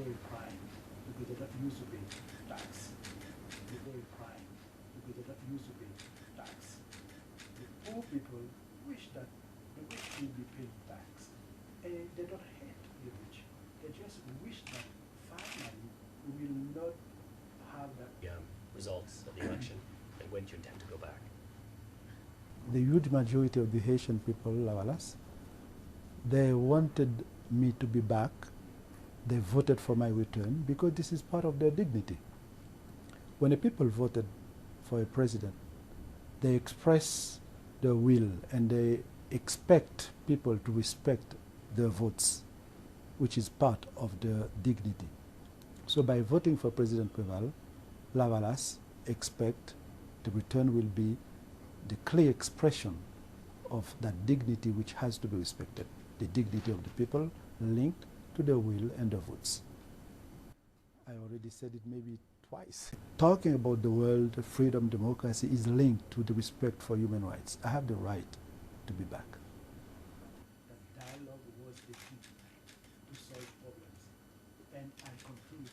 very prime because they don't used to pay tax. The very prime because they don't used to pay tax. The poor people wish that the rich will be paid tax. And they don't hate the rich. They just wish that finally we will not have that. Results of the election, and when do you intend to go back? The huge majority of the Haitian people, lavalas, they wanted me to be back. They voted for my return because this is part of their dignity. When the people voted for a president, they express their will and they expect people to respect their votes, which is part of their dignity. So by voting for President Preval, lavalas expect the return will be the clear expression of that dignity which has to be respected, the dignity of the people linked to their will and their votes. I already said it maybe twice. Talking about the world, freedom, democracy is linked to the respect for human rights. I have the right to be back. The dialogue was the key to solve problems, and I continue